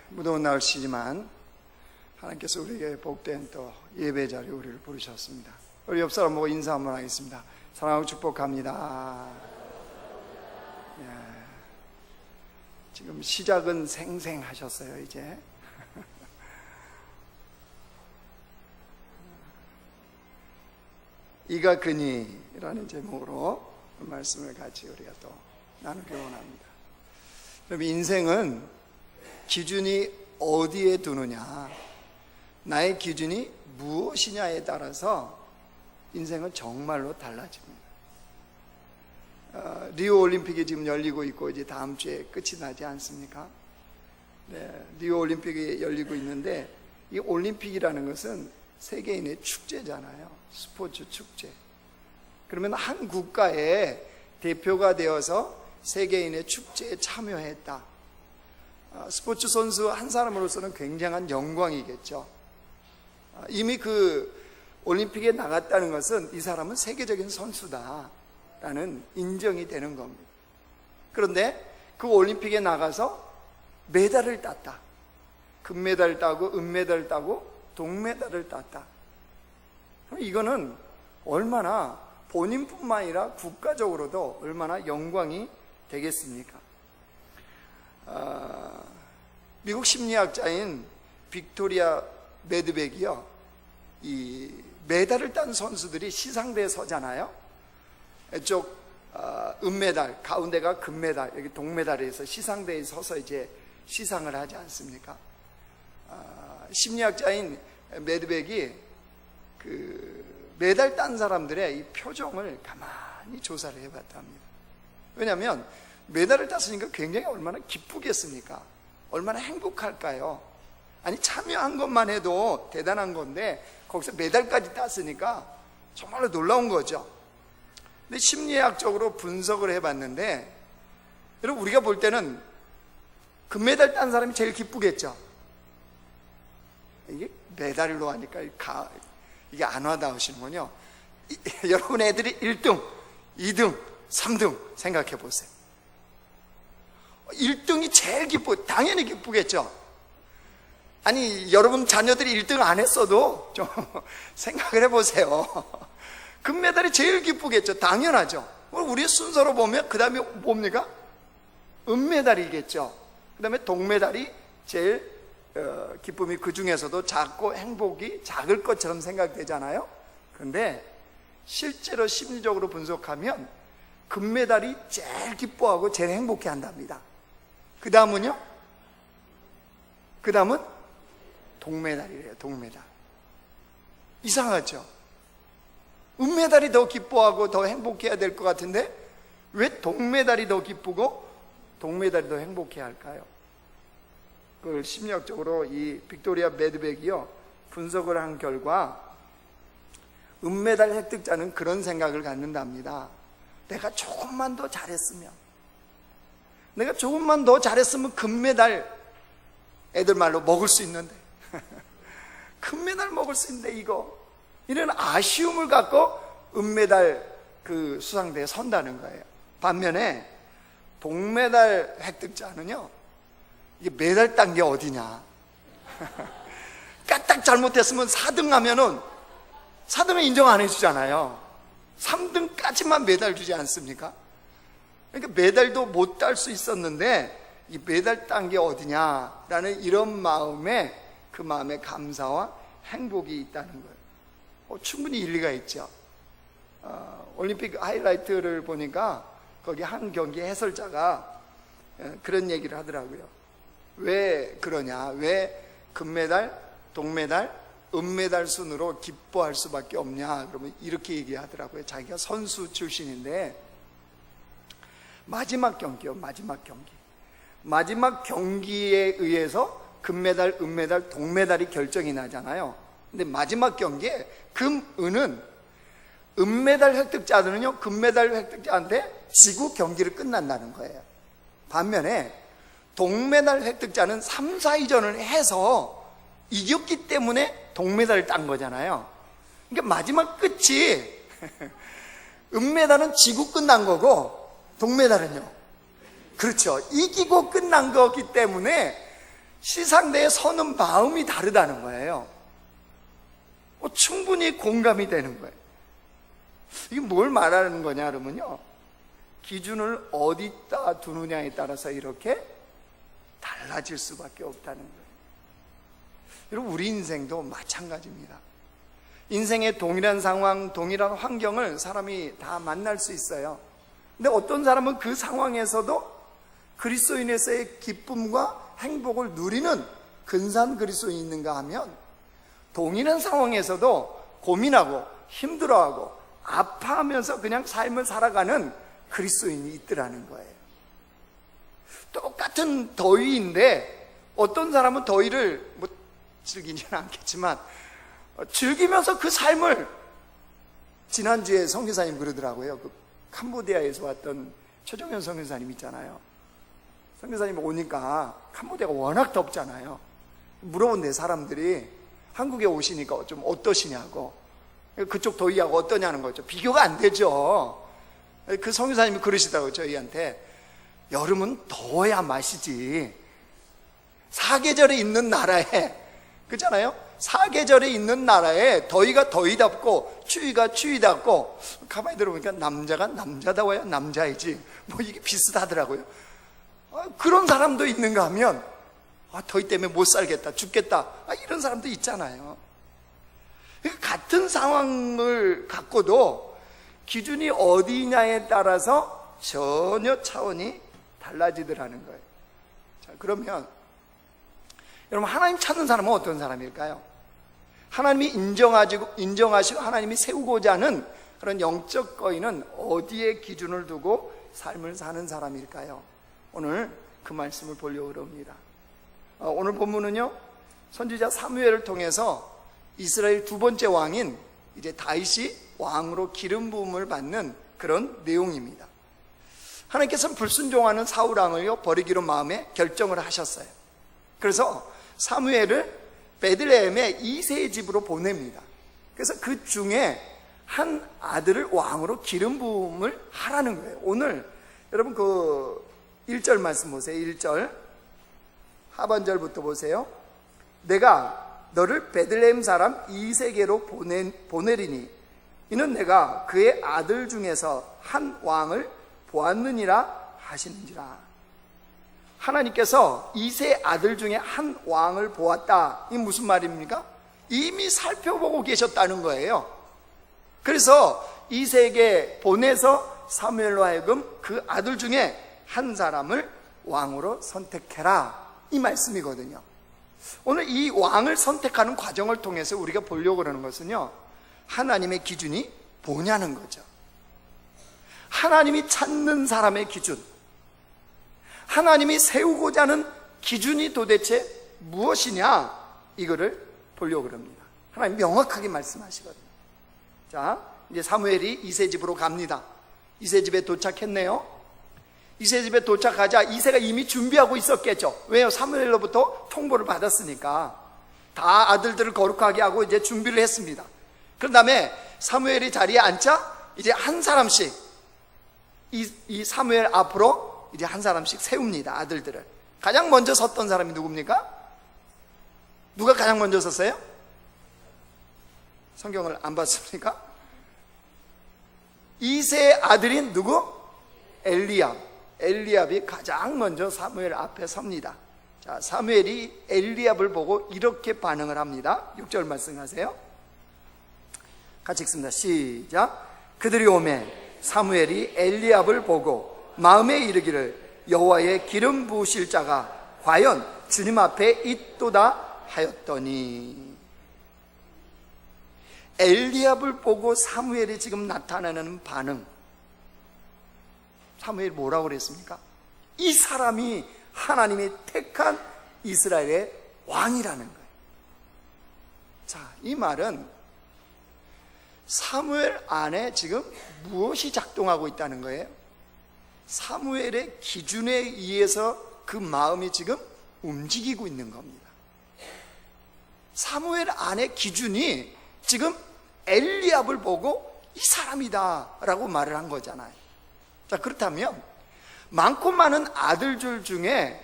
무더운 날씨지만 하나님께서 우리에게 복된 또 예배 자리에 우리를 부르셨습니다. 우리 옆 사람 보고 인사 한번 하겠습니다. 사랑하고 축복합니다. 지금 시작은 생생하셨어요. 이제 이가 그니라는 제목으로 말씀을 같이 우리가 또 나누기 원합니다. 그럼 인생은 기준이 어디에 두느냐, 나의 기준이 무엇이냐에 따라서 인생은 정말로 달라집니다. 리오 올림픽이 지금 열리고 있고 이제 다음 주에 끝이 나지 않습니까? 리오 올림픽이 열리고 있는데 이 올림픽이라는 것은 세계인의 축제잖아요. 스포츠 축제. 그러면 한 국가의 대표가 되어서 세계인의 축제에 참여했다. 스포츠 선수 한 사람으로서는 굉장한 영광이겠죠. 이미 그 올림픽에 나갔다는 것은 이 사람은 세계적인 선수다라는 인정이 되는 겁니다. 그런데 그 올림픽에 나가서 메달을 땄다. 금메달을 따고 은메달을 따고 동메달을 땄다. 이거는 얼마나 본인뿐만 아니라 국가적으로도 얼마나 영광이 되겠습니까? 미국 심리학자인 빅토리아 매드백이요, 이 메달을 딴 선수들이 시상대에 서잖아요. 이쪽 은메달, 가운데가 금메달, 여기 동메달에서 시상대에 서서 이제 시상을 하지 않습니까? 심리학자인 매드백이 그 메달 딴 사람들의 이 표정을 가만히 조사를 해봤답니다. 왜냐하면 메달을 땄으니까 굉장히 얼마나 기쁘겠습니까? 얼마나 행복할까요? 아니, 참여한 것만 해도 대단한 건데 거기서 메달까지 땄으니까 정말로 놀라운 거죠. 근데 심리학적으로 분석을 해봤는데, 여러분, 우리가 볼 때는 금메달 딴 사람이 제일 기쁘겠죠. 이게 메달로 하니까 이게 안 와닿으시는군요. 여러분 애들이 1등, 2등, 3등 생각해 보세요. 1등이 제일 당연히 기쁘겠죠. 아니, 여러분 자녀들이 1등 안 했어도 좀 생각을 해보세요. 금메달이 제일 기쁘겠죠. 당연하죠. 우리의 순서로 보면 그 다음에 뭡니까? 은메달이겠죠. 그 다음에 동메달이 제일 기쁨이 그 중에서도 작고 행복이 작을 것처럼 생각되잖아요. 그런데 실제로 심리적으로 분석하면 금메달이 제일 기뻐하고 제일 행복해 한답니다. 그 다음은요? 그 다음은 동메달이래요. 동메달. 이상하죠? 은메달이 더 기뻐하고 더 행복해야 될 것 같은데 왜 동메달이 더 기쁘고 동메달이 더 행복해야 할까요? 그걸 심리학적으로 이 빅토리아 매드백이요, 분석을 한 결과 은메달 획득자는 그런 생각을 갖는답니다. 내가 조금만 더 잘했으면, 내가 조금만 더 잘했으면 금메달, 애들 말로 먹을 수 있는데 금메달 먹을 수 있는데 이런 아쉬움을 갖고 은메달 그 수상대에 선다는 거예요. 반면에 동메달 획득자는요, 이게 메달 딴 게 어디냐. 까딱 잘못했으면 4등 하면은 4등은 인정 안 해주잖아요. 3등까지만 메달 주지 않습니까? 그러니까 메달도 못 딸 수 있었는데 이 메달 딴 게 어디냐라는 이런 마음에, 그 마음에 감사와 행복이 있다는 거예요. 충분히 일리가 있죠. 올림픽 하이라이트를 보니까 거기 한 경기 해설자가 그런 얘기를 하더라고요. 왜 그러냐, 왜 금메달, 동메달, 은메달 순으로 기뻐할 수밖에 없냐. 그러면 이렇게 얘기하더라고요. 자기가 선수 출신인데 마지막 경기요, 마지막 경기에 의해서 금메달, 은메달, 동메달이 결정이 나잖아요. 근데 마지막 경기에 금, 은은 은메달 획득자들은요, 금메달 획득자한테 지고 경기를 끝난다는 거예요. 반면에 동메달 획득자는 3, 4위전을 해서 이겼기 때문에 동메달을 딴 거잖아요. 그러니까 마지막 끝이 은메달은 지고 끝난 거고 동메달은요, 그렇죠, 이기고 끝난 거기 때문에 시상대에 서는 마음이 다르다는 거예요. 충분히 공감이 되는 거예요. 이게 뭘 말하는 거냐 그러면요, 기준을 어디다 두느냐에 따라서 이렇게 달라질 수밖에 없다는 거예요. 여러분, 우리 인생도 마찬가지입니다. 인생의 동일한 상황, 동일한 환경을 사람이 다 만날 수 있어요. 근데 어떤 사람은 그 상황에서도 그리스도인에서의 기쁨과 행복을 누리는 근사한 그리스도인이 있는가 하면, 동일한 상황에서도 고민하고 힘들어하고 아파하면서 그냥 삶을 살아가는 그리스도인이 있더라는 거예요. 똑같은 더위인데 어떤 사람은 더위를 즐기지는 않겠지만 즐기면서 그 삶을, 지난주에 선교사님 그러더라고요. 그 캄보디아에서 왔던 최종현 선교사님 있잖아요. 선교사님 오니까 캄보디아가 워낙 덥잖아요. 물어본대, 사람들이. 한국에 오시니까 좀 어떠시냐고. 그쪽 더위하고 어떠냐는 거죠. 비교가 안 되죠. 그 선교사님이 그러시더라고요, 저희한테. 여름은 더워야 맛이지. 사계절에 있는 나라에, 그렇잖아요? 사계절에 있는 나라에 더위가 더위답고 추위가 추위답고, 가만히 들어보니까 남자가 남자다워야 남자이지, 이게 비슷하더라고요. 그런 사람도 있는가 하면, 더위 때문에 못 살겠다, 죽겠다, 이런 사람도 있잖아요. 같은 상황을 갖고도 기준이 어디냐에 따라서 전혀 차원이 달라지더라는 거예요. 자, 그러면 여러분, 하나님 찾는 사람은 어떤 사람일까요? 하나님이 인정하시고 하나님이 세우고자 하는 그런 영적 거인은 어디에 기준을 두고 삶을 사는 사람일까요? 오늘 그 말씀을 보려고 합니다. 오늘 본문은요, 선지자 사무엘을 통해서 이스라엘 두 번째 왕인 이제 다윗이 왕으로 기름 부음을 받는 그런 내용입니다. 하나님께서는 불순종하는 사울 왕을요 버리기로 마음에 결정을 하셨어요. 그래서 사무엘을 베들레헴의 이새의 집으로 보냅니다. 그래서 그 중에 한 아들을 왕으로 기름 부음을 하라는 거예요. 오늘 여러분 그 1절 말씀 보세요. 1절 하반절부터 보세요. 내가 너를 베들레헴 사람 이새에게로 보내리니 이는 내가 그의 아들 중에서 한 왕을 보았느니라 하시는지라. 하나님께서 이새의 아들 중에 한 왕을 보았다. 이게 무슨 말입니까? 이미 살펴보고 계셨다는 거예요. 그래서 이새에게 보내서 사무엘로 하여금 그 아들 중에 한 사람을 왕으로 선택해라, 이 말씀이거든요. 오늘 이 왕을 선택하는 과정을 통해서 우리가 보려고 하는 것은요, 하나님의 기준이 뭐냐는 거죠. 하나님이 찾는 사람의 기준, 하나님이 세우고자 하는 기준이 도대체 무엇이냐, 이거를 보려고 합니다. 하나님 명확하게 말씀하시거든요. 자, 이제 사무엘이 이새 집으로 갑니다. 이새 집에 도착했네요. 이새 집에 도착하자 이새가 이미 준비하고 있었겠죠. 왜요? 사무엘로부터 통보를 받았으니까. 다 아들들을 거룩하게 하고 이제 준비를 했습니다. 그런 다음에 사무엘이 자리에 앉자 이제 한 사람씩 이 사무엘 앞으로 이제 한 사람씩 세웁니다. 아들들을. 가장 먼저 섰던 사람이 누굽니까? 누가 가장 먼저 섰어요? 성경을 안 봤습니까? 이새의 아들인 누구? 엘리압. 엘리압이 가장 먼저 사무엘 앞에 섭니다. 자, 사무엘이 엘리압을 보고 이렇게 반응을 합니다. 6절 말씀하세요. 같이 읽습니다. 시작. 그들이 오매 사무엘이 엘리압을 보고 마음에 이르기를 여호와의 기름 부으실 자가 과연 주님 앞에 있도다 하였더니. 엘리압을 보고 사무엘이 지금 나타내는 반응, 사무엘이 뭐라고 그랬습니까? 이 사람이 하나님이 택한 이스라엘의 왕이라는 거예요. 자, 이 말은 사무엘 안에 지금 무엇이 작동하고 있다는 거예요? 사무엘의 기준에 의해서 그 마음이 지금 움직이고 있는 겁니다. 사무엘 안의 기준이 지금 엘리압을 보고 이 사람이다 라고 말을 한 거잖아요. 자, 그렇다면 많고 많은 아들들 중에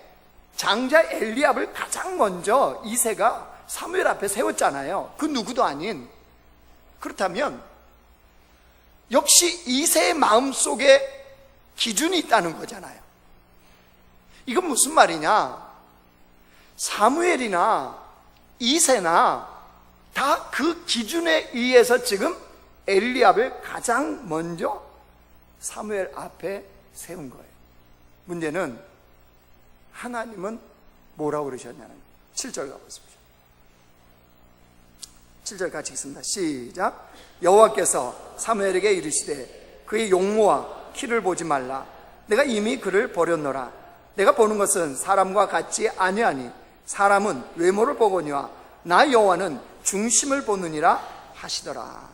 장자 엘리압을 가장 먼저 이새가 사무엘 앞에 세웠잖아요. 그 누구도 아닌. 그렇다면 역시 이새의 마음속에 기준이 있다는 거잖아요. 이건 무슨 말이냐? 사무엘이나 이새나 다 그 기준에 의해서 지금 엘리압을 가장 먼저 사무엘 앞에 세운 거예요. 문제는 하나님은 뭐라고 그러셨냐는 거예요. 7절 가보십시오. 7절 같이 읽습니다. 시작. 여호와께서 사무엘에게 이르시되 그의 용모와 키를 보지 말라. 내가 이미 그를 버렸노라. 내가 보는 것은 사람과 같지 아니하니 사람은 외모를 보거니와 나 여호와는 중심을 보느니라 하시더라.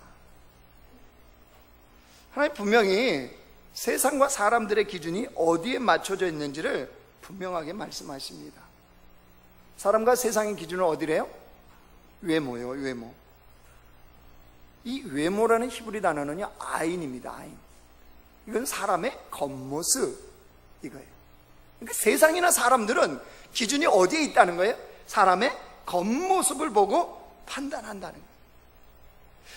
하나님 분명히 세상과 사람들의 기준이 어디에 맞춰져 있는지를 분명하게 말씀하십니다. 사람과 세상의 기준은 어디래요? 외모요, 외모. 이 외모라는 히브리 단어는요, 아인입니다, 아인. 이건 사람의 겉모습, 이거예요. 그러니까 세상이나 사람들은 기준이 어디에 있다는 거예요? 사람의 겉모습을 보고 판단한다는 거예요.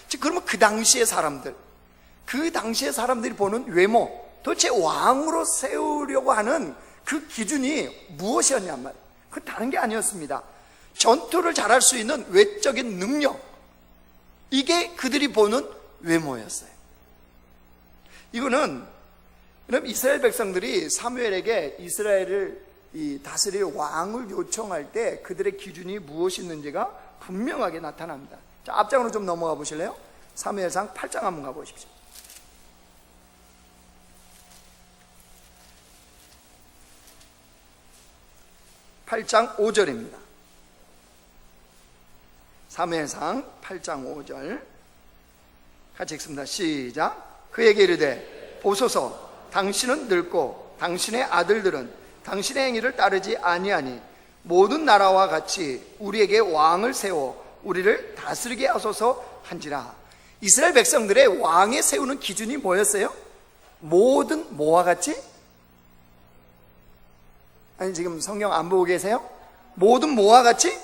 즉, 그러면 그 당시의 사람들, 그 당시의 사람들이 보는 외모, 도대체 왕으로 세우려고 하는 그 기준이 무엇이었냔 말이에요. 그건 다른 게 아니었습니다. 전투를 잘할 수 있는 외적인 능력, 이게 그들이 보는 외모였어요. 이거는 그럼 이스라엘 백성들이 사무엘에게 이스라엘을 다스릴 왕을 요청할 때 그들의 기준이 무엇이었는지가 분명하게 나타납니다. 자, 앞장으로 좀 넘어가 보실래요? 사무엘상 8장 한번 가보십시오. 8장 5절입니다. 사무엘상 8장 5절 같이 읽습니다. 시작. 그에게 이르되 보소서 당신은 늙고 당신의 아들들은 당신의 행위를 따르지 아니하니 모든 나라와 같이 우리에게 왕을 세워 우리를 다스리게 하소서 한지라. 이스라엘 백성들의 왕에 세우는 기준이 뭐였어요? 모든 뭐와 같이? 아니 지금 성경 안 보고 계세요? 모든 뭐와 같이?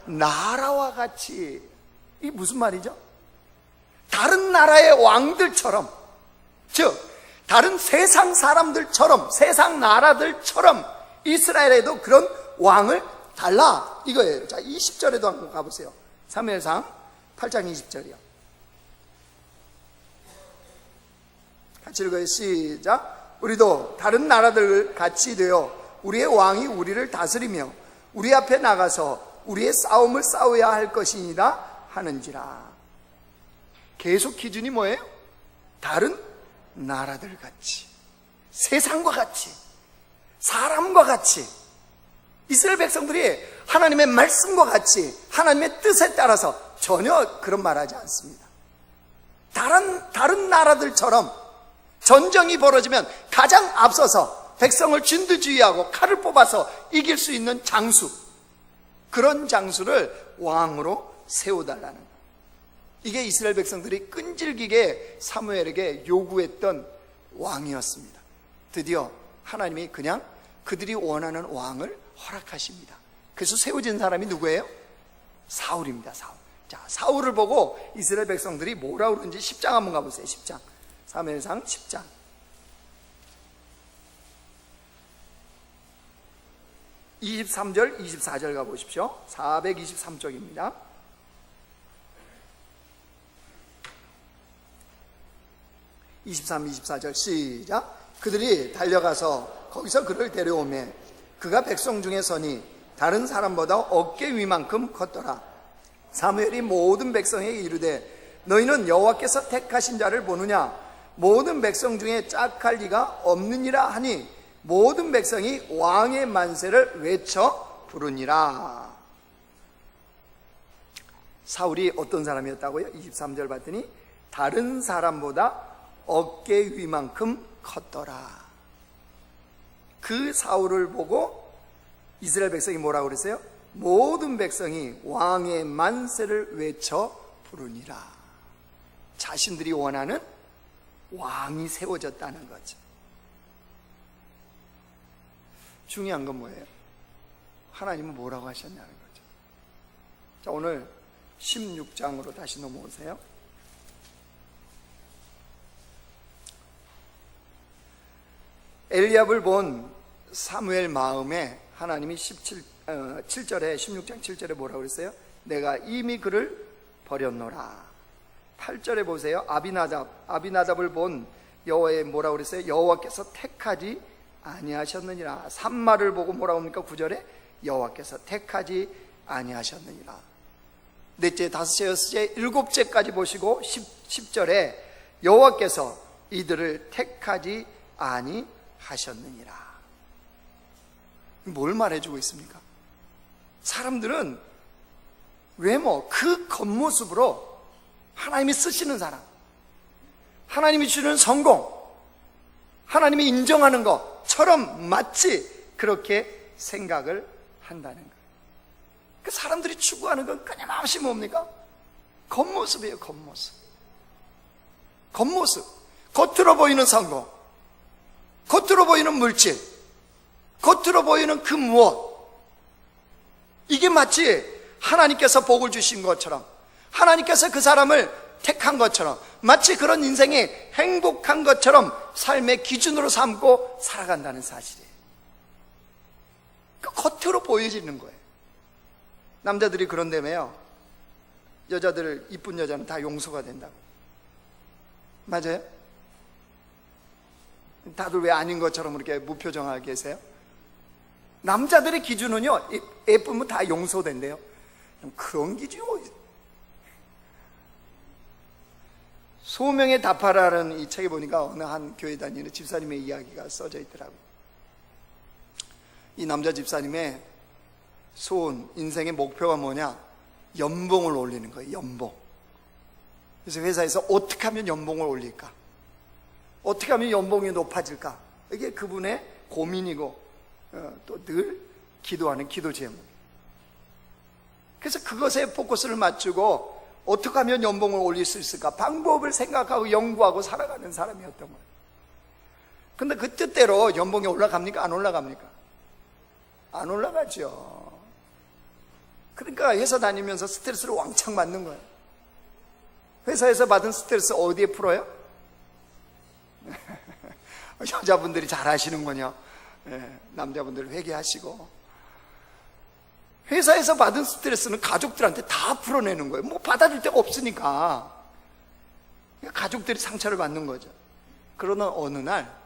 나라와 같이. 이게 무슨 말이죠? 다른 나라의 왕들처럼, 즉 다른 세상 사람들처럼, 세상 나라들처럼 이스라엘에도 그런 왕을 달라, 이거예요. 자, 20절에도 한번 가보세요. 사무엘상 8장 20절이요. 같이 읽어요. 시작. 우리도 다른 나라들 같이 되어 우리의 왕이 우리를 다스리며 우리 앞에 나가서 우리의 싸움을 싸워야 할 것이니라 하는지라. 계속 기준이 뭐예요? 다른 나라들 같이, 세상과 같이, 사람과 같이, 이스라엘 백성들이 하나님의 말씀과 같이 하나님의 뜻에 따라서 전혀 그런 말하지 않습니다. 다른 나라들처럼 전쟁이 벌어지면 가장 앞서서 백성을 진두지휘하고 칼을 뽑아서 이길 수 있는 장수, 그런 장수를 왕으로 세워달라는 거예요. 이게 이스라엘 백성들이 끈질기게 사무엘에게 요구했던 왕이었습니다. 드디어 하나님이 그냥 그들이 원하는 왕을 허락하십니다. 그래서 세워진 사람이 누구예요? 사울입니다. 사울. 자, 사울을 보고 이스라엘 백성들이 뭐라 그러는지 10장 한번 가보세요. 10장. 사무엘상 10장. 23절, 24절 가보십시오. 423쪽입니다. 23, 24절 시작. 그들이 달려가서 거기서 그를 데려오매 그가 백성 중에 서니 다른 사람보다 어깨 위만큼 컸더라. 사무엘이 모든 백성에게 이르되 너희는 여호와께서 택하신 자를 보느냐? 모든 백성 중에 짝할 리가 없느니라 하니 모든 백성이 왕의 만세를 외쳐 부르니라. 사울이 어떤 사람이었다고요? 23절 봤더니 다른 사람보다 어깨 위만큼 컸더라. 그 사울을 보고 이스라엘 백성이 뭐라고 그랬어요? 모든 백성이 왕의 만세를 외쳐 부르니라. 자신들이 원하는 왕이 세워졌다는 거죠. 중요한 건 뭐예요? 하나님은 뭐라고 하셨냐는 거죠. 자, 오늘 16장으로 다시 넘어오세요. 엘리압을 본 사무엘 마음에 하나님이 7절에 16장 7절에 뭐라고 그랬어요? 내가 이미 그를 버렸노라. 8절에 보세요. 아비나답을 본 여호와의 뭐라고 그랬어요? 여호와께서 택하지 아니하셨느니라. 산마를 보고 뭐라고 합니까? 9절에 여호와께서 택하지 아니하셨느니라. 넷째, 다섯째, 여섯째, 일곱째까지 보시고 10절에 여호와께서 이들을 택하지 아니하셨느니라. 뭘 말해주고 있습니까? 사람들은 외모, 그 겉모습으로 하나님이 쓰시는 사람, 하나님이 주는 성공, 하나님이 인정하는 것처럼 마치 그렇게 생각을 한다는 거예요. 그 사람들이 추구하는 건 끊임없이 뭡니까? 겉모습이에요. 겉모습. 겉모습. 겉으로 보이는 성공, 겉으로 보이는 물질, 겉으로 보이는 그 무엇, 이게 마치 하나님께서 복을 주신 것처럼, 하나님께서 그 사람을 택한 것처럼, 마치 그런 인생이 행복한 것처럼 삶의 기준으로 삼고 살아간다는 사실이에요. 그 겉으로 보여지는 거예요. 남자들이 그런다며요. 여자들, 이쁜 여자는 다 용서가 된다고. 맞아요? 다들 왜 아닌 것처럼 그렇게 무표정하게 계세요? 남자들의 기준은요, 예쁘면 다 용서된대요. 그런 기준이 어디? 소명의 답하라는 이 책에 보니까 어느 한 교회 다니는 집사님의 이야기가 써져 있더라고요. 이 남자 집사님의 소원, 인생의 목표가 뭐냐? 연봉을 올리는 거예요. 연봉. 그래서 회사에서 어떻게 하면 연봉을 올릴까? 어떻게 하면 연봉이 높아질까? 이게 그분의 고민이고 또 늘 기도하는 기도 제목이에요. 그래서 그것에 포커스를 맞추고 어떻게 하면 연봉을 올릴 수 있을까? 방법을 생각하고 연구하고 살아가는 사람이었던 거예요. 근데 그 뜻대로 연봉이 올라갑니까? 안 올라갑니까? 안 올라가죠. 그러니까 회사 다니면서 스트레스를 왕창 받는 거예요. 회사에서 받은 스트레스 어디에 풀어요? 여자분들이 잘 하시는군요. 남자분들 회개하시고. 회사에서 받은 스트레스는 가족들한테 다 풀어내는 거예요. 뭐 받아줄 데가 없으니까 가족들이 상처를 받는 거죠. 그러나 어느 날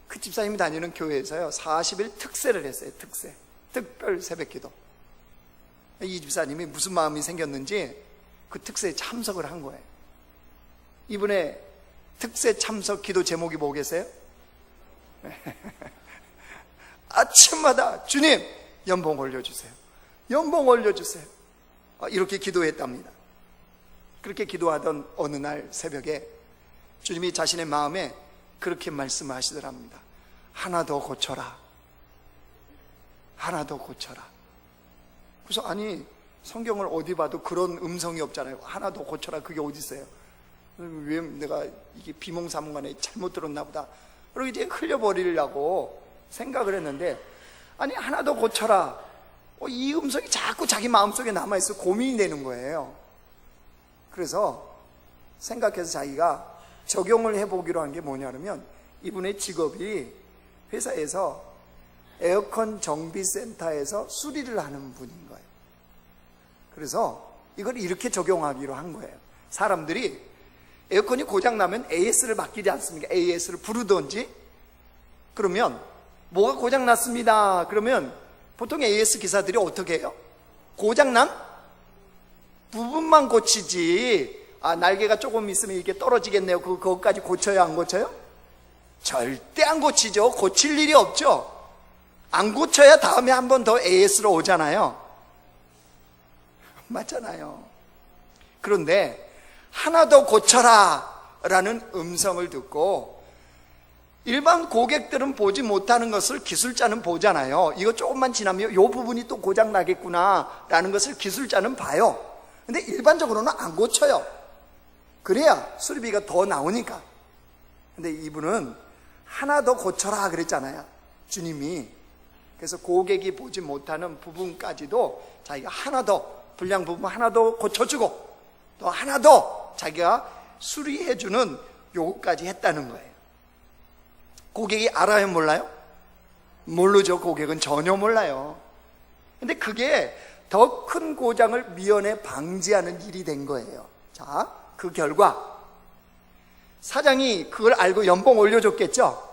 그 집사님이 다니는 교회에서요 40일 특세를 했어요. 특세, 특별 새벽기도. 이 집사님이 무슨 마음이 생겼는지 그 특세에 참석을 한 거예요. 이분의 특세 참석 기도 제목이 뭐겠어요? 아침마다 주님 연봉 올려주세요. 연봉 올려주세요. 이렇게 기도했답니다. 그렇게 기도하던 어느 날 새벽에 주님이 자신의 마음에 그렇게 말씀하시더랍니다. 하나 더 고쳐라. 하나 더 고쳐라. 그래서 아니 성경을 어디 봐도 그런 음성이 없잖아요. 하나 더 고쳐라. 그게 어디 있어요? 왜 내가 이게 비몽사몽간에 잘못 들었나 보다. 그리고 이제 흘려버리려고 생각을 했는데 아니 하나 더 고쳐라. 이 음성이 자꾸 자기 마음속에 남아있어 고민이 되는 거예요. 그래서 생각해서 자기가 적용을 해보기로 한 게 뭐냐면 이분의 직업이 회사에서 에어컨 정비센터에서 수리를 하는 분인 거예요. 그래서 이걸 이렇게 적용하기로 한 거예요. 사람들이 에어컨이 고장나면 AS를 맡기지 않습니까? AS를 부르든지. 그러면 뭐가 고장났습니다. 그러면 보통 AS 기사들이 어떻게 해요? 고장난 부분만 고치지. 날개가 조금 있으면 이게 떨어지겠네요. 그거까지 고쳐요? 안 고쳐요? 절대 안 고치죠. 고칠 일이 없죠. 안 고쳐야 다음에 한 번 더 AS로 오잖아요. 맞잖아요. 그런데 하나 더 고쳐라 라는 음성을 듣고 일반 고객들은 보지 못하는 것을 기술자는 보잖아요. 이거 조금만 지나면 이 부분이 또 고장 나겠구나 라는 것을 기술자는 봐요. 근데 일반적으로는 안 고쳐요. 그래야 수리비가 더 나오니까. 근데 이분은 하나 더 고쳐라 그랬잖아요. 주님이. 그래서 고객이 보지 못하는 부분까지도 자기가 하나 더, 불량 부분 하나 더 고쳐주고 또 하나 더 자기가 수리해주는 요구까지 했다는 거예요. 고객이 알아요, 몰라요? 모르죠. 고객은 전혀 몰라요. 근데 그게 더 큰 고장을 미연에 방지하는 일이 된 거예요. 자, 그 결과 사장이 그걸 알고 연봉 올려줬겠죠?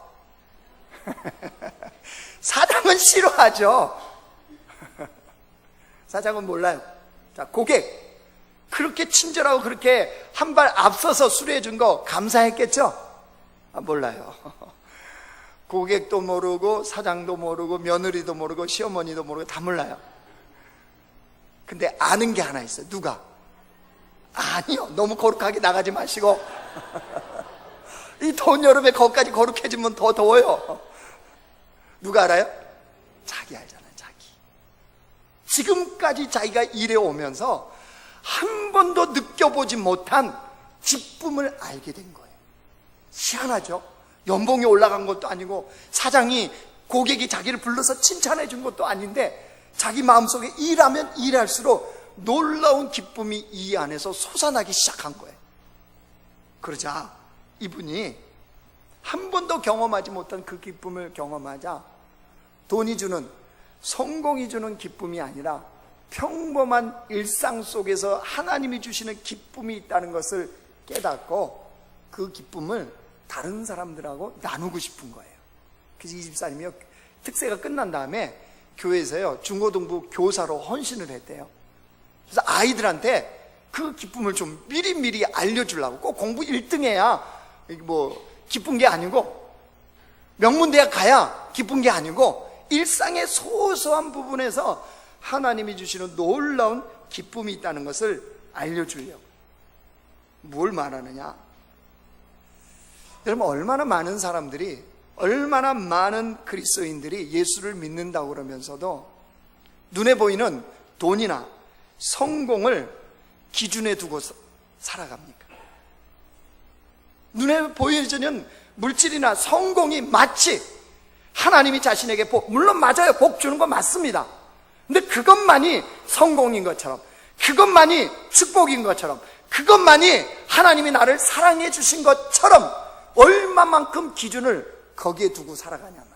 사장은 싫어하죠. 사장은 몰라요. 자, 고객 그렇게 친절하고 그렇게 한 발 앞서서 수리해 준 거 감사했겠죠? 몰라요. 고객도 모르고 사장도 모르고 며느리도 모르고 시어머니도 모르고 다 몰라요. 근데 아는 게 하나 있어요. 누가? 아니요, 너무 거룩하게 나가지 마시고 이 더운 여름에 거기까지 거룩해지면 더 더워요. 누가 알아요? 자기 알잖아요. 자기. 지금까지 자기가 일해오면서 한 번도 느껴보지 못한 기쁨을 알게 된 거예요. 희한하죠? 연봉이 올라간 것도 아니고 사장이 고객이 자기를 불러서 칭찬해 준 것도 아닌데 자기 마음속에 일하면 일할수록 놀라운 기쁨이 이 안에서 솟아나기 시작한 거예요. 그러자 이분이 한 번도 경험하지 못한 그 기쁨을 경험하자 돈이 주는, 성공이 주는 기쁨이 아니라 평범한 일상 속에서 하나님이 주시는 기쁨이 있다는 것을 깨닫고 그 기쁨을 다른 사람들하고 나누고 싶은 거예요. 그래서 이 집사님이요, 특세가 끝난 다음에 교회에서요 중고등부 교사로 헌신을 했대요. 그래서 아이들한테 그 기쁨을 좀 미리미리 알려주려고, 꼭 공부 1등 해야 뭐 기쁜 게 아니고 명문대학 가야 기쁜 게 아니고 일상의 소소한 부분에서 하나님이 주시는 놀라운 기쁨이 있다는 것을 알려주려고. 뭘 말하느냐, 여러분, 얼마나 많은 사람들이, 얼마나 많은 그리스도인들이 예수를 믿는다고 그러면서도 눈에 보이는 돈이나 성공을 기준에 두고 살아갑니까? 눈에 보여지는 물질이나 성공이 마치 하나님이 자신에게 복, 물론 맞아요, 복 주는 건 맞습니다. 근데 그것만이 성공인 것처럼, 그것만이 축복인 것처럼, 그것만이 하나님이 나를 사랑해 주신 것처럼 얼마만큼 기준을 거기에 두고 살아가냐 말이에요.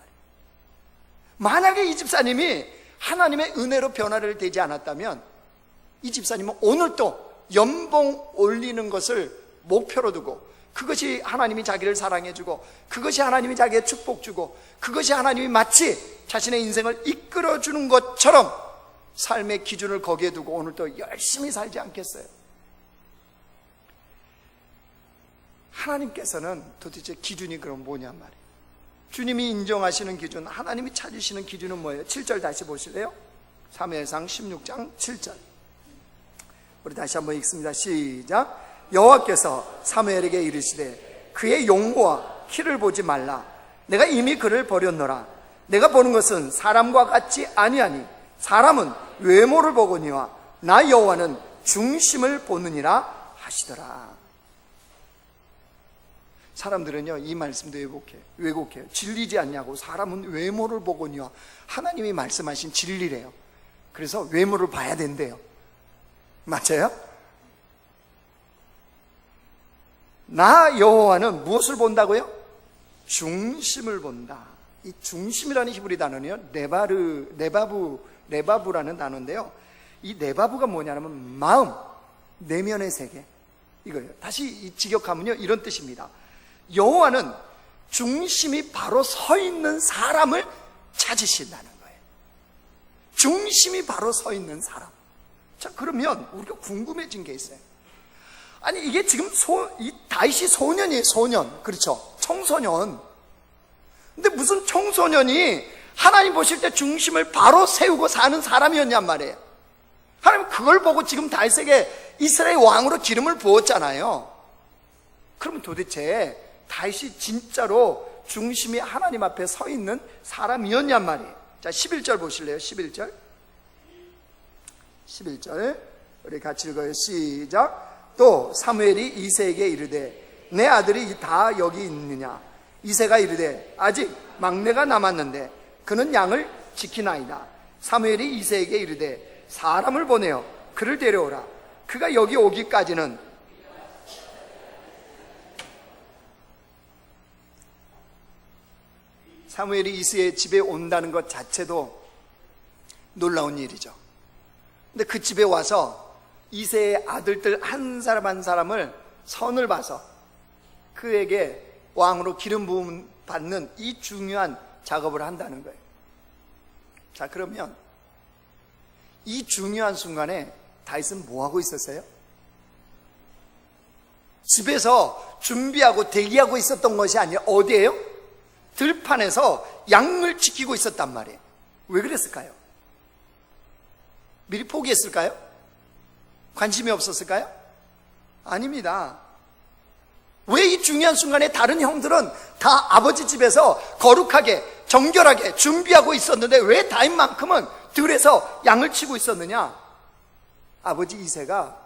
만약에 이 집사님이 하나님의 은혜로 변화를 되지 않았다면 이 집사님은 오늘도 연봉 올리는 것을 목표로 두고, 그것이 하나님이 자기를 사랑해주고, 그것이 하나님이 자기의 축복 주고, 그것이 하나님이 마치 자신의 인생을 이끌어주는 것처럼 삶의 기준을 거기에 두고 오늘도 열심히 살지 않겠어요? 하나님께서는 도대체 기준이 그럼 뭐냔 말이에요. 주님이 인정하시는 기준, 하나님이 찾으시는 기준은 뭐예요? 7절 다시 보실래요? 사무엘상 16장 7절. 우리 다시 한번 읽습니다. 시작. 여호와께서 사무엘에게 이르시되 그의 용모와 키를 보지 말라. 내가 이미 그를 버렸노라. 내가 보는 것은 사람과 같지 아니하니 사람은 외모를 보거니와 나 여호와는 중심을 보느니라 하시더라. 사람들은요 이 말씀도 왜곡해요. 진리지 않냐고. 사람은 외모를 보거니와, 하나님이 말씀하신 진리래요. 그래서 외모를 봐야 된대요. 맞아요? 나 여호와는 무엇을 본다고요? 중심을 본다. 이 중심이라는 히브리 단어는요 레바부라는 단어인데요, 이 레바부가 뭐냐면 마음, 내면의 세계, 이거예요. 다시 직역하면요 이런 뜻입니다. 여호와는 중심이 바로 서 있는 사람을 찾으신다는 거예요. 중심이 바로 서 있는 사람. 자, 그러면 우리가 궁금해진 게 있어요. 아니, 이게 지금 이 다윗이 소년이에요. 소년. 그렇죠? 청소년. 근데 무슨 청소년이 하나님 보실 때 중심을 바로 세우고 사는 사람이었냔 말이에요. 하나님 그걸 보고 지금 다윗에게 이스라엘 왕으로 기름을 부었잖아요. 그러면 도대체 다윗이 진짜로 중심이 하나님 앞에 서 있는 사람이었냔 말이에요. 자, 11절 보실래요? 11절 우리 같이 읽어요. 시작. 또 사무엘이 이새에게 이르되 내 아들이 다 여기 있느냐? 이새가 이르되 아직 막내가 남았는데 그는 양을 지키나이다. 사무엘이 이새에게 이르되 사람을 보내어 그를 데려오라. 그가 여기 오기까지는 사무엘이 이새의 집에 온다는 것 자체도 놀라운 일이죠. 근데 그 집에 와서 이새의 아들들 한 사람 한 사람을 선을 봐서 그에게 왕으로 기름 부음 받는 이 중요한 작업을 한다는 거예요. 자, 그러면 이 중요한 순간에 다윗은 뭐 하고 있었어요? 집에서 준비하고 대기하고 있었던 것이 아니라 어디예요? 들판에서 양을 지키고 있었단 말이에요. 왜 그랬을까요? 미리 포기했을까요? 관심이 없었을까요? 아닙니다. 왜 이 중요한 순간에 다른 형들은 다 아버지 집에서 거룩하게 정결하게 준비하고 있었는데 왜 다윗만큼은 들에서 양을 치고 있었느냐? 아버지 이새가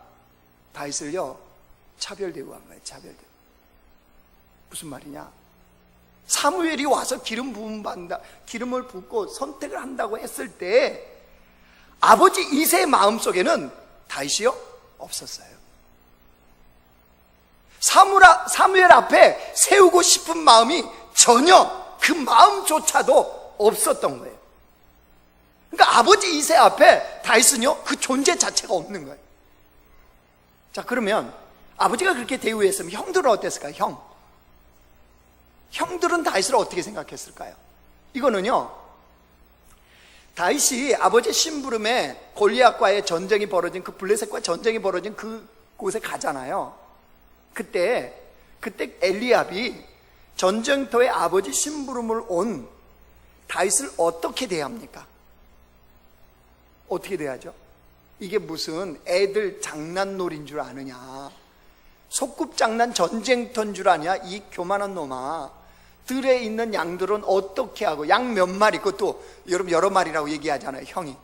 다윗을요 차별대우 한 거예요. 차별대우. 무슨 말이냐? 사무엘이 와서 기름 부음 받는다, 기름을 붓고 선택을 한다고 했을 때 아버지 이새의 마음속에는 다윗이요 없었어요. 사무엘 앞에 세우고 싶은 마음이 전혀 그 마음조차도 없었던 거예요. 그러니까 아버지 이새 앞에 다윗은요 그 존재 자체가 없는 거예요. 자, 그러면 아버지가 그렇게 대우했으면 형들은 어땠을까요? 형들은 다윗을 어떻게 생각했을까요? 이거는요, 다윗이 아버지 심부름에 골리앗과의 전쟁이 벌어진 그 블레셋과 전쟁이 벌어진 그곳에 가잖아요. 그때 엘리압이 전쟁터에 아버지 심부름을 온 다윗을 어떻게 대합니까? 어떻게 대하죠? 이게 무슨 애들 장난놀이인 줄 아느냐, 소꿉장난 전쟁터인 줄 아냐, 이 교만한 놈아. 들에 있는 양들은 어떻게 하고, 양 몇 마리, 그것도 여러분 여러 마리라고 얘기하잖아요, 형이.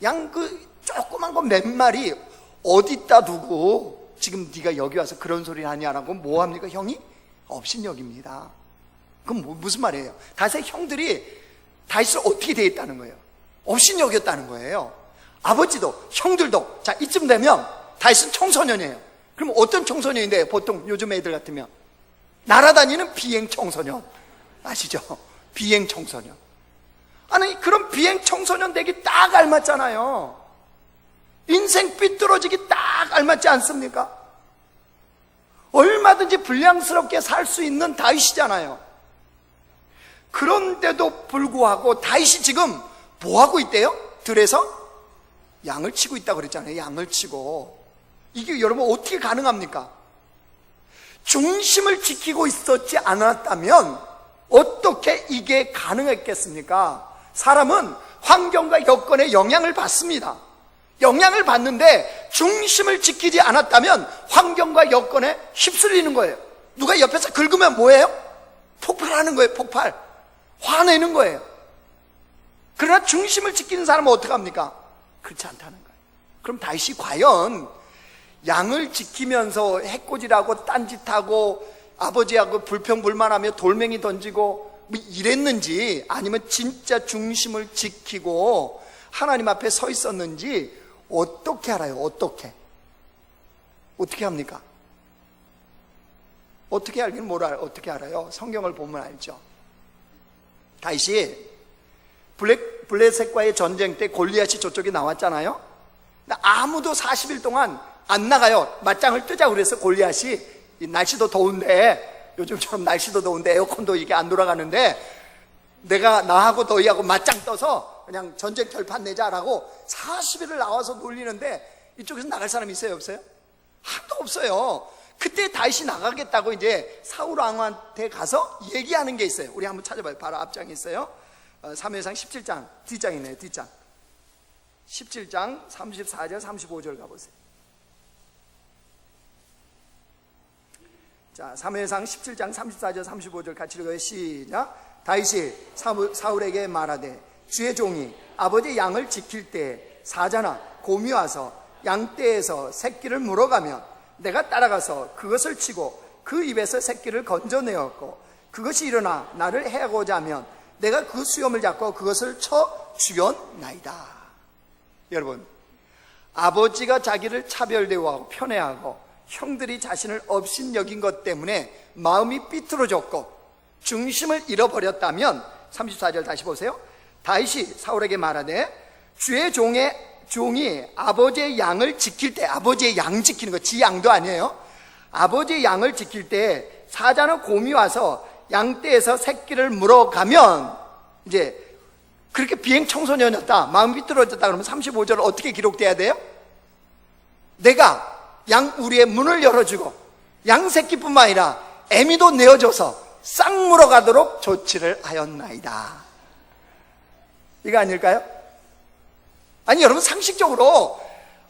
양 그 조그만 거 몇 마리 어디다 두고 지금 네가 여기 와서 그런 소리를 하냐라고 뭐 합니까? 형이 업신여깁니다. 그럼 무슨 말이에요? 다윗의 형들이 다윗을 어떻게 대했다는 거예요? 업신여겼다는 거예요. 아버지도 형들도. 자, 이쯤 되면 다윗은 청소년이에요. 그럼 어떤 청소년인데 보통 요즘 애들 같으면 날아다니는 비행 청소년 아시죠? 비행 청소년. 아니, 그런 비행 청소년 되기 딱 알맞잖아요. 인생 삐뚤어지기 딱 알맞지 않습니까? 얼마든지 불량스럽게 살 수 있는 다윗이잖아요. 그런데도 불구하고 다윗이 지금 뭐 하고 있대요? 들에서 양을 치고 있다고 그랬잖아요. 양을 치고. 이게 여러분 어떻게 가능합니까? 중심을 지키고 있었지 않았다면 어떻게 이게 가능했겠습니까? 사람은 환경과 여건에 영향을 받습니다. 영향을 받는데 중심을 지키지 않았다면 환경과 여건에 휩쓸리는 거예요. 누가 옆에서 긁으면 뭐예요? 폭발하는 거예요. 폭발. 화내는 거예요. 그러나 중심을 지키는 사람은 어떻게 합니까? 그렇지 않다는 거예요. 그럼 다윗이 과연 양을 지키면서 해코지하고 딴짓하고 아버지하고 불평불만하며 돌멩이 던지고 뭐 이랬는지, 아니면 진짜 중심을 지키고 하나님 앞에 서 있었는지 어떻게 알아요? 어떻게 합니까? 어떻게 알긴 어떻게 알아요? 성경을 보면 알죠. 다윗이 블레셋과의 전쟁 때 골리앗이 저쪽에 나왔잖아요. 아무도 40일 동안 안 나가요. 맞짱을 뜨자고 그래서 골리앗이, 날씨도 더운데, 요즘처럼 날씨도 더운데 에어컨도 이게 안 돌아가는데 내가 나하고 너희하고 맞짱 떠서 그냥 전쟁 결판 내자라고 40일을 나와서 놀리는데 이쪽에서 나갈 사람이 있어요? 없어요? 하나도 없어요. 그때 다윗이 나가겠다고 이제 사울 왕한테 가서 얘기하는 게 있어요. 우리 한번 찾아봐요. 바로 앞장에 있어요. 사무엘상 17장 뒷장이네요. 뒷장 17장 34절 35절 가보세요. 자, 사무엘상 17장 34절 35절 같이 읽어요. 시작. 다윗이 사울에게 말하되 주의 종이 아버지 양을 지킬 때 사자나 곰이 와서 양떼에서 새끼를 물어가면 내가 따라가서 그것을 치고 그 입에서 새끼를 건져내었고 그것이 일어나 나를 해하고자 하면 내가 그 수염을 잡고 그것을 쳐 죽였나이다. 여러분, 아버지가 자기를 차별 대우하고 편애하고 형들이 자신을 업신여긴 것 때문에 마음이 삐뚤어졌고 중심을 잃어버렸다면 34절 다시 보세요. 다윗이 사울에게 말하되 주의 종이 아버지의 양을 지킬 때, 아버지의 양 지키는 거, 지 양도 아니에요. 아버지의 양을 지킬 때 사자나 곰이 와서 양떼에서 새끼를 물어가면, 이제 그렇게 비행 청소년이었다, 마음이 삐뚤어졌다 그러면 35절 어떻게 기록돼야 돼요? 내가 양 우리의 문을 열어주고 양 새끼뿐만 아니라 애미도 내어줘서 싹 물어가도록 조치를 하였나이다. 이거 아닐까요? 아니, 여러분, 상식적으로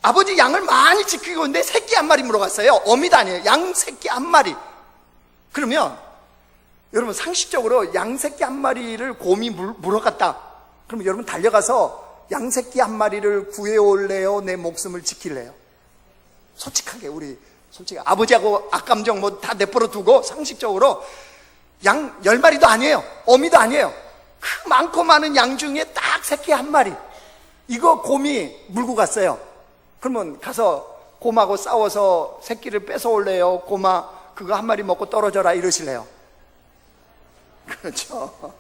아버지 양을 많이 지키고 있는데 새끼 한 마리 물어갔어요. 어미도 아니에요. 양 새끼 한 마리. 그러면 여러분, 상식적으로 양 새끼 한 마리를 곰이 물어갔다 그러면 여러분 달려가서 양 새끼 한 마리를 구해올래요? 내 목숨을 지킬래요? 솔직하게, 우리 솔직히 아버지하고 악감정 뭐 다 내버려 두고 상식적으로 양 10마리도 아니에요. 어미도 아니에요. 그 많고 많은 양 중에 딱 새끼 한 마리, 이거 곰이 물고 갔어요. 그러면 가서 곰하고 싸워서 새끼를 뺏어올래요? 곰아, 그거 한 마리 먹고 떨어져라 이러실래요? 그렇죠.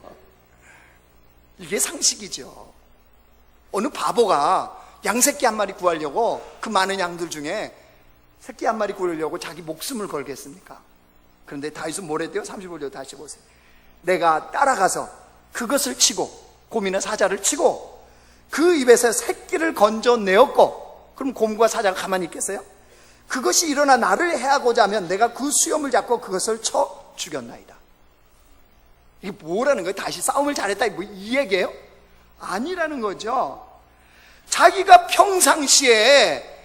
이게 상식이죠. 어느 바보가 양새끼 한 마리 구하려고, 그 많은 양들 중에 새끼 한 마리 구하려고 자기 목숨을 걸겠습니까? 그런데 다윗은 뭐랬대요? 35절 다시 보세요. 내가 따라가서 그것을 치고, 곰이나 사자를 치고 그 입에서 새끼를 건져내었고, 그럼 곰과 사자가 가만히 있겠어요? 그것이 일어나 나를 해하고자 하면 내가 그 수염을 잡고 그것을 쳐 죽였나이다. 이게 뭐라는 거예요? 다시 싸움을 잘했다, 뭐 이 얘기예요? 아니라는 거죠. 자기가 평상시에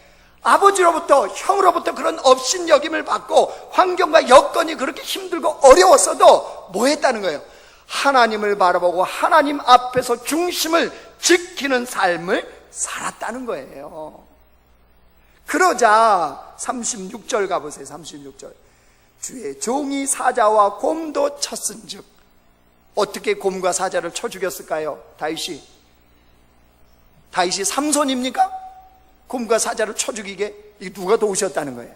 아버지로부터, 형으로부터 그런 업신여김을 받고 환경과 여건이 그렇게 힘들고 어려웠어도 뭐 했다는 거예요? 하나님을 바라보고 하나님 앞에서 중심을 지키는 삶을 살았다는 거예요. 그러자 36절 가보세요. 36절. 주의 종이 사자와 곰도 쳤은즉. 어떻게 곰과 사자를 쳐 죽였을까요? 다윗이 삼손입니까? 곰과 사자를 쳐 죽이게? 이게 누가 도우셨다는 거예요?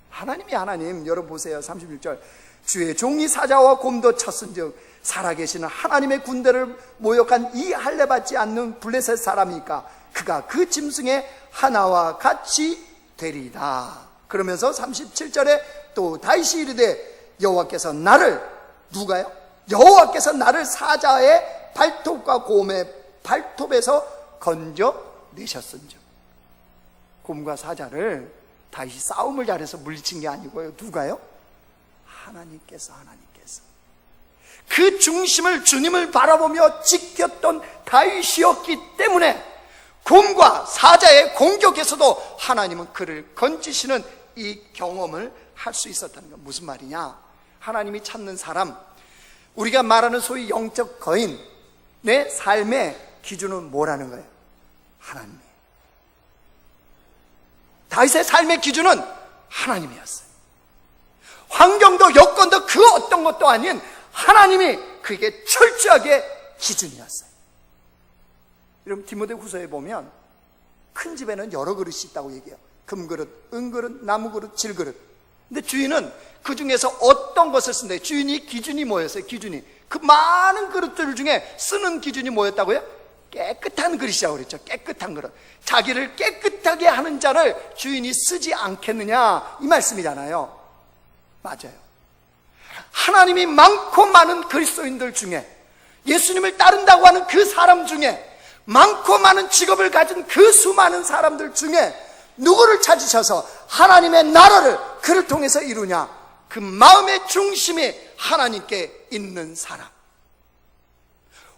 하나님이, 하나님. 여러분 보세요. 36절. 주의 종이 사자와 곰도 쳤은즉 살아계시는 하나님의 군대를 모욕한 이 할례받지 않는 블레셋 사람이니까 그가 그 짐승의 하나와 같이 되리다. 그러면서 37절에 또 다윗이 이르되 여호와께서 나를, 누가요? 여호와께서 나를 사자의 발톱과 곰의 발톱에서 건져내셨은즉. 곰과 사자를 다윗이 싸움을 잘해서 물리친 게 아니고요. 누가요? 하나님께서 그 중심을, 주님을 바라보며 지켰던 다윗이었기 때문에 곰과 사자의 공격에서도 하나님은 그를 건지시는 이 경험을 할 수 있었다는 건 무슨 말이냐? 하나님이 찾는 사람, 우리가 말하는 소위 영적 거인, 내 삶의 기준은 뭐라는 거예요? 하나님이에요. 다윗의 삶의 기준은 하나님이었어요. 환경도 여건도 그 어떤 것도 아닌 하나님이 그에게 철저하게 기준이었어요. 여러분, 디모데후서에 보면 큰 집에는 여러 그릇이 있다고 얘기해요. 금그릇, 은그릇, 나무그릇, 질그릇. 근데 주인은 그 중에서 어떤 것을 쓴대요? 주인이 기준이 뭐였어요? 기준이, 그 많은 그릇들 중에 쓰는 기준이 뭐였다고요? 깨끗한 그릇이라고 그랬죠. 깨끗한 그릇. 자기를 깨끗하게 하는 자를 주인이 쓰지 않겠느냐, 이 말씀이잖아요. 맞아요. 하나님이 많고 많은 그리스도인들 중에, 예수님을 따른다고 하는 그 사람 중에, 많고 많은 직업을 가진 그 수많은 사람들 중에 누구를 찾으셔서 하나님의 나라를 그를 통해서 이루냐? 그 마음의 중심이 하나님께 있는 사람.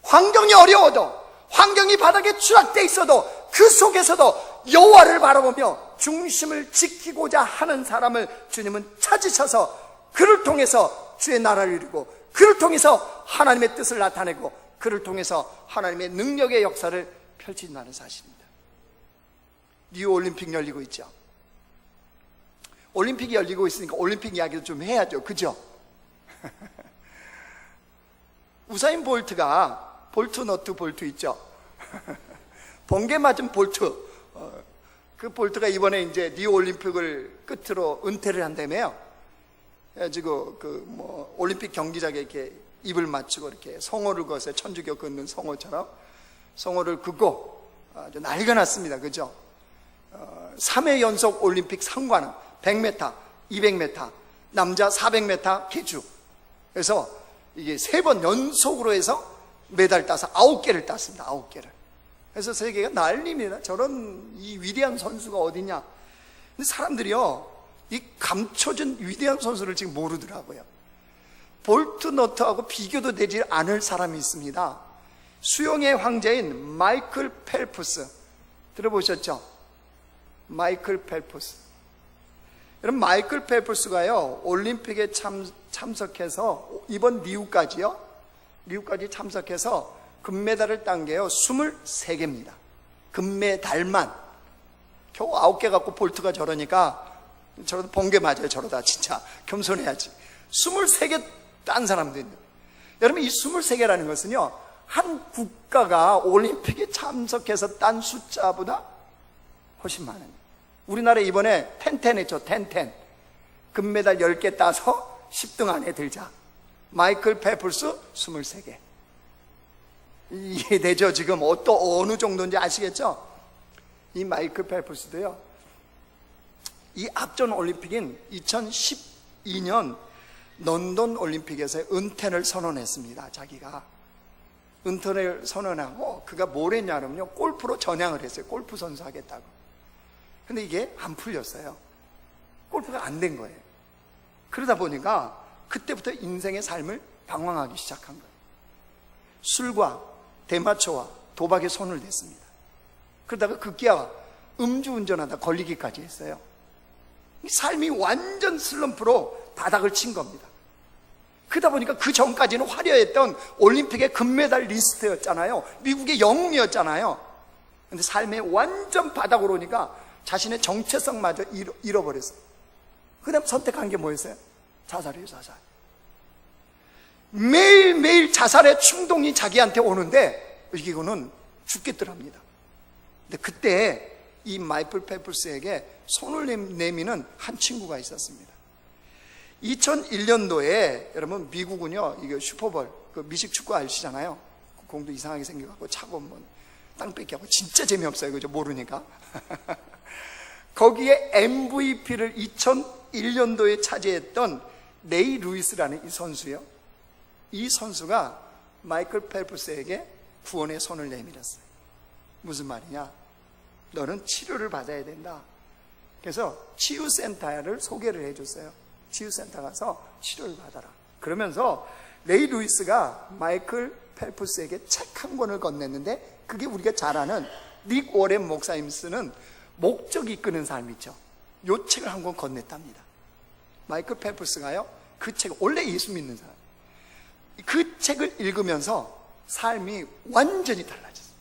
환경이 어려워도, 환경이 바닥에 추락되어 있어도 그 속에서도 여호와를 바라보며 중심을 지키고자 하는 사람을 주님은 찾으셔서 그를 통해서 주의 나라를 이루고, 그를 통해서 하나님의 뜻을 나타내고, 그를 통해서 하나님의 능력의 역사를 펼친다는 사실입니다. 리우올림픽 열리고 있죠. 올림픽이 열리고 있으니까 올림픽 이야기도 좀 해야죠. 그죠? 우사인 볼트가, 볼트 너트 볼트 있죠? 번개 맞은 볼트. 그 볼트가 이번에 이제 리우 올림픽을 끝으로 은퇴를 한다며요. 그래가지고 올림픽 경기장에 이렇게 입을 맞추고 이렇게 성호를 거서 천주교 걷는 성호처럼 성호를 긋고 아주 난리가 났습니다. 그죠? 3회 연속 올림픽 상관은 100m, 200m, 남자 400m 계주. 그래서 이게 3번 연속으로 해서 메달 따서 9개를 땄습니다. 9개를. 그래서 세계가 난립니다. 저런 이 위대한 선수가 어디냐. 근데 사람들이요, 이 감춰진 위대한 선수를 지금 모르더라고요. 볼트 너트하고 비교도 되지 않을 사람이 있습니다. 수영의 황제인 마이클 펠프스. 들어보셨죠? 마이클 펠프스. 여러분, 마이클 펠프스가요, 올림픽에 참석해서 이번 리우까지 참석해서 금메달을 딴 게요 23개입니다. 금메달만. 겨우 9개 갖고 볼트가 저러니까 저러다 번개 맞아요. 저러다 진짜 겸손해야지. 23개 딴 사람도 있는. 여러분, 이 23개라는 것은요, 한 국가가 올림픽에 참석해서 딴 숫자보다 훨씬 많아요. 우리나라 이번에 텐텐 했죠. 텐텐. 금메달 10개 따서 10등 안에 들자. 마이클 펠프스 23개. 이해되죠? 지금 어느 정도인지 아시겠죠? 이 마이클 펠프스도요, 이 앞전 올림픽인 2012년 런던 올림픽에서 은퇴를 선언했습니다. 자기가 은퇴를 선언하고 그가 뭘 했냐면요, 골프로 전향을 했어요. 골프 선수 하겠다고. 근데 이게 안 풀렸어요. 골프가 안 된 거예요. 그러다 보니까 그때부터 인생의 삶을 방황하기 시작한 거예요. 술과 대마초와 도박에 손을 댔습니다. 그러다가 급기야 음주운전하다 걸리기까지 했어요. 삶이 완전 슬럼프로 바닥을 친 겁니다. 그러다 보니까 그 전까지는 화려했던 올림픽의 금메달 리스트였잖아요. 미국의 영웅이었잖아요. 근데 삶의 완전 바닥으로 오니까 자신의 정체성마저 잃어버렸어요. 그 다음 선택한 게 뭐였어요? 자살이에요. 자살. 매일매일 자살의 충동이 자기한테 오는데 이거는 죽겠더랍니다. 근데 그때 이 마이클 펠프스에게 손을 내미는 한 친구가 있었습니다. 2001년도에 여러분, 미국은요, 이거 슈퍼볼, 그 미식 축구 아시잖아요. 공도 이상하게 생겨갖고 차고 땅 뺏기하고 진짜 재미없어요. 그죠? 모르니까. 거기에 MVP를 2001년도에 차지했던 레이 루이스라는 이 선수요. 이 선수가 마이클 펠프스에게 구원의 손을 내밀었어요. 무슨 말이냐? 너는 치료를 받아야 된다. 그래서 치유센터를 소개를 해줬어요. 치유센터 가서 치료를 받아라. 그러면서 레이 루이스가 마이클 펠프스에게 책 한 권을 건넸는데, 그게 우리가 잘 아는 닉 워렌 목사님 쓰는 목적이 이끄는 삶이죠. 이 책을 한 권 건넸답니다. 마이클 펠프스가요, 그 책, 원래 예수 믿는 사람, 그 책을 읽으면서 삶이 완전히 달라졌어요.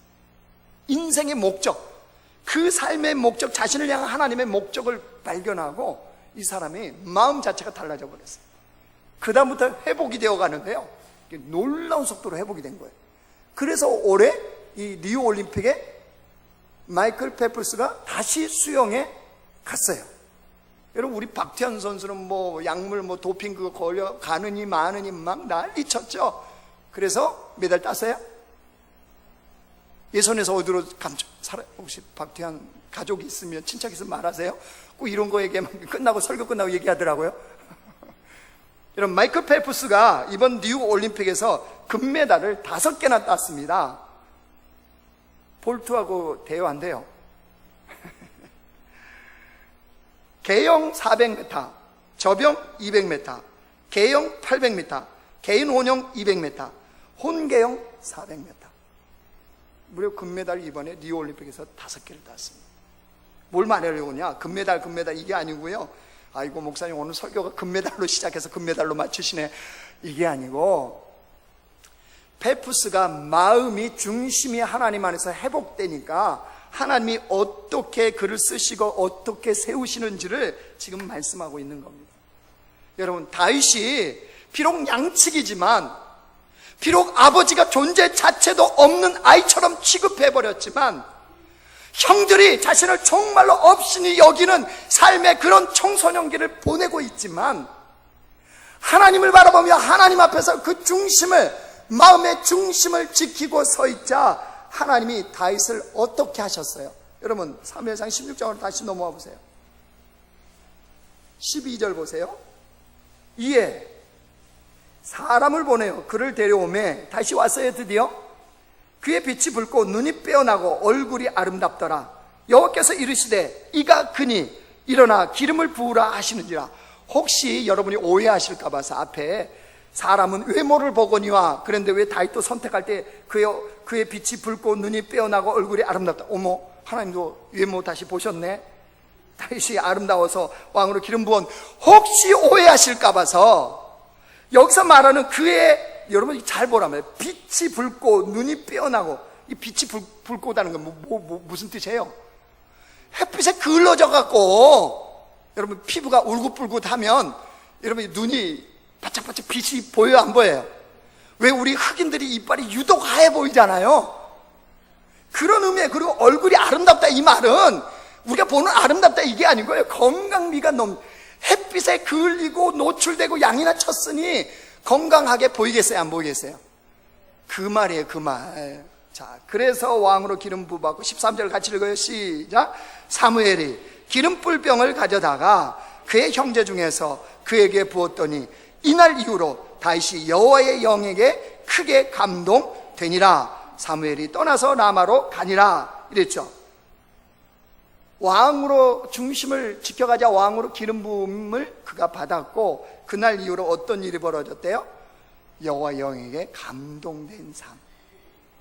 인생의 목적, 그 삶의 목적, 자신을 향한 하나님의 목적을 발견하고 이 사람이 마음 자체가 달라져 버렸어요. 그 다음부터 회복이 되어 가는데요, 놀라운 속도로 회복이 된 거예요. 그래서 올해 이 리우 올림픽에 마이클 펠프스가 다시 수영에 갔어요. 여러분, 우리 박태환 선수는 약물 도핑 그거 걸려 가느니 마느니 막 난리 쳤죠. 그래서 메달 땄어요? 예선에서 어디로 혹시 박태환 가족이 있으면, 친척 있으면 말하세요. 꼭 이런 거 얘기하면 끝나고, 설교 끝나고 얘기하더라고요. 여러분, 마이클 펠프스가 이번 리우 올림픽에서 금메달을 5개나 땄습니다. 볼트하고 대화한대요. 개영 400m, 저병 200m, 개영 800m, 개인 혼영 200m, 혼개영 400m. 무려 금메달 이번에 리우 올림픽에서 5개를 땄습니다. 뭘 말하려고 하냐? 금메달 이게 아니고요. 아이고, 목사님 오늘 설교가 금메달로 시작해서 금메달로 맞추시네. 이게 아니고, 펠프스가 마음이, 중심이 하나님 안에서 회복되니까 하나님이 어떻게 그를 쓰시고 어떻게 세우시는지를 지금 말씀하고 있는 겁니다. 여러분, 다윗이 비록 양측이지만 비록 아버지가 존재 자체도 없는 아이처럼 취급해버렸지만 형들이 자신을 정말로 업신이 여기는 삶의 그런 청소년기를 보내고 있지만 하나님을 바라보며 하나님 앞에서 그 중심을, 마음의 중심을 지키고 서 있자 하나님이 다윗을 어떻게 하셨어요? 여러분 사무엘상 16장으로 다시 넘어와 보세요. 12절 보세요. 이에 사람을 보내어 그를 데려오매 다시 왔어요. 드디어 그의 빛이 붉고 눈이 빼어나고 얼굴이 아름답더라. 여호와께서 이르시되 이가 그니 일어나 기름을 부으라 하시는지라. 혹시 여러분이 오해하실까 봐서 앞에 사람은 외모를 보거니와 그런데 왜 다윗도 선택할 때 그의 빛이 붉고 눈이 빼어나고 얼굴이 아름답다. 어머, 하나님도 외모 다시 보셨네. 다윗이 아름다워서 왕으로 기름 부은, 혹시 오해하실까 봐서 여기서 말하는 그의, 여러분 잘 보라면 빛이 붉고 눈이 빼어나고, 이 빛이 붉고다는 건 무슨 뜻이에요? 햇빛에 그을러져 갖고 여러분 피부가 울긋불긋하면 여러분 눈이 바짝바짝 빛이 보여요, 안 보여요? 왜 우리 흑인들이 이빨이 유독 하얘 보이잖아요. 그런 의미에, 그리고 얼굴이 아름답다 이 말은 우리가 보는 아름답다 이게 아니고요, 건강미가 햇빛에 그을리고 노출되고 양이나 쳤으니 건강하게 보이겠어요, 안 보이겠어요? 그 말이에요, 그 말. 자, 그래서 왕으로 기름 부어받고 13절 같이 읽어요. 시작. 사무엘이 기름불 병을 가져다가 그의 형제 중에서 그에게 부었더니 이날 이후로 다윗이 여호와의 영에게 크게 감동되니라. 사무엘이 떠나서 라마로 가니라 이랬죠. 왕으로 중심을 지켜가자 왕으로 기름 부음을 그가 받았고 그날 이후로 어떤 일이 벌어졌대요? 여호와 영에게 감동된 삶,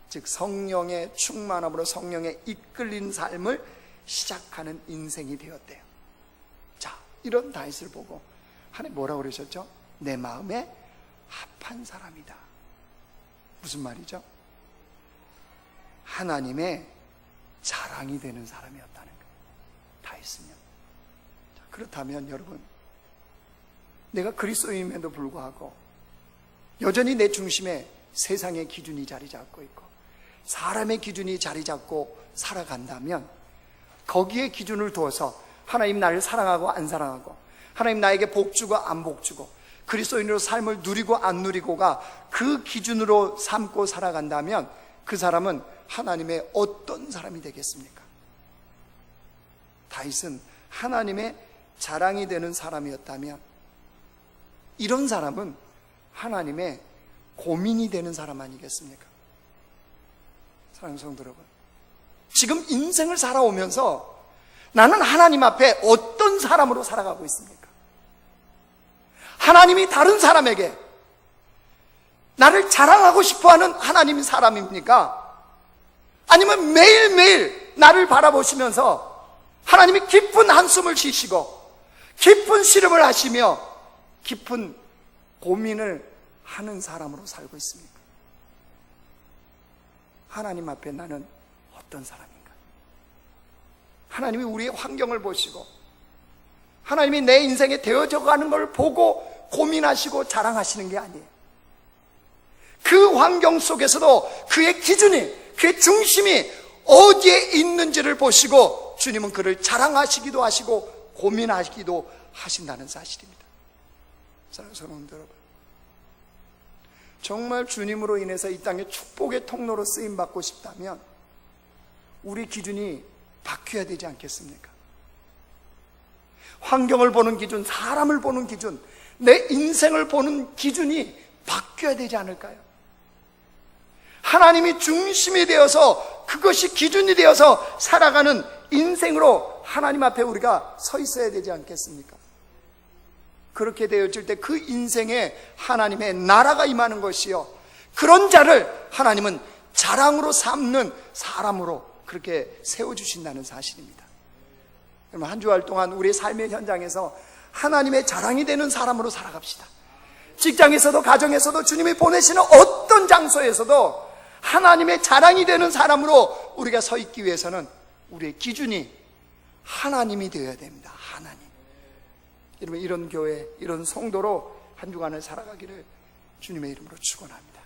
즉 성령의 충만함으로 성령에 이끌린 삶을 시작하는 인생이 되었대요. 자, 이런 다윗을 보고 하나님 뭐라고 그러셨죠? 내 마음에 합한 사람이다. 무슨 말이죠? 하나님의 자랑이 되는 사람이었다는 거예요, 다윗은요. 자, 그렇다면 여러분, 내가 그리스도인임에도 불구하고 여전히 내 중심에 세상의 기준이 자리 잡고 있고 사람의 기준이 자리 잡고 살아간다면 거기에 기준을 두어서 하나님 나를 사랑하고 안 사랑하고, 하나님 나에게 복 주고 안 복 주고, 그리스도인으로 삶을 누리고 안 누리고가 그 기준으로 삼고 살아간다면 그 사람은 하나님의 어떤 사람이 되겠습니까? 다윗은 하나님의 자랑이 되는 사람이었다면 이런 사람은 하나님의 고민이 되는 사람 아니겠습니까? 사랑하는 성도 여러분, 지금 인생을 살아오면서 나는 하나님 앞에 어떤 사람으로 살아가고 있습니까? 하나님이 다른 사람에게 나를 자랑하고 싶어하는 하나님 사람입니까? 아니면 매일매일 나를 바라보시면서 하나님이 깊은 한숨을 쉬시고 깊은 씨름을 하시며 깊은 고민을 하는 사람으로 살고 있습니까? 하나님 앞에 나는 어떤 사람인가? 하나님이 우리의 환경을 보시고 하나님이 내 인생에 되어져 가는 걸 보고 고민하시고 자랑하시는 게 아니에요. 그 환경 속에서도 그의 기준이, 그의 중심이 어디에 있는지를 보시고 주님은 그를 자랑하시기도 하시고 고민하시기도 하신다는 사실입니다. 사랑하는 성도 여러분, 정말 주님으로 인해서 이 땅에 축복의 통로로 쓰임받고 싶다면 우리 기준이 바뀌어야 되지 않겠습니까? 환경을 보는 기준, 사람을 보는 기준, 내 인생을 보는 기준이 바뀌어야 되지 않을까요? 하나님이 중심이 되어서 그것이 기준이 되어서 살아가는 인생으로 하나님 앞에 우리가 서 있어야 되지 않겠습니까? 그렇게 되어질 때 그 인생에 하나님의 나라가 임하는 것이요, 그런 자를 하나님은 자랑으로 삼는 사람으로 그렇게 세워주신다는 사실입니다. 그러면 한 주할 동안 우리의 삶의 현장에서 하나님의 자랑이 되는 사람으로 살아갑시다. 직장에서도 가정에서도 주님이 보내시는 어떤 장소에서도 하나님의 자랑이 되는 사람으로 우리가 서 있기 위해서는 우리의 기준이 하나님이 되어야 됩니다. 하나님. 여러분, 이런 교회, 이런 성도로 한 주간을 살아가기를 주님의 이름으로 축원합니다.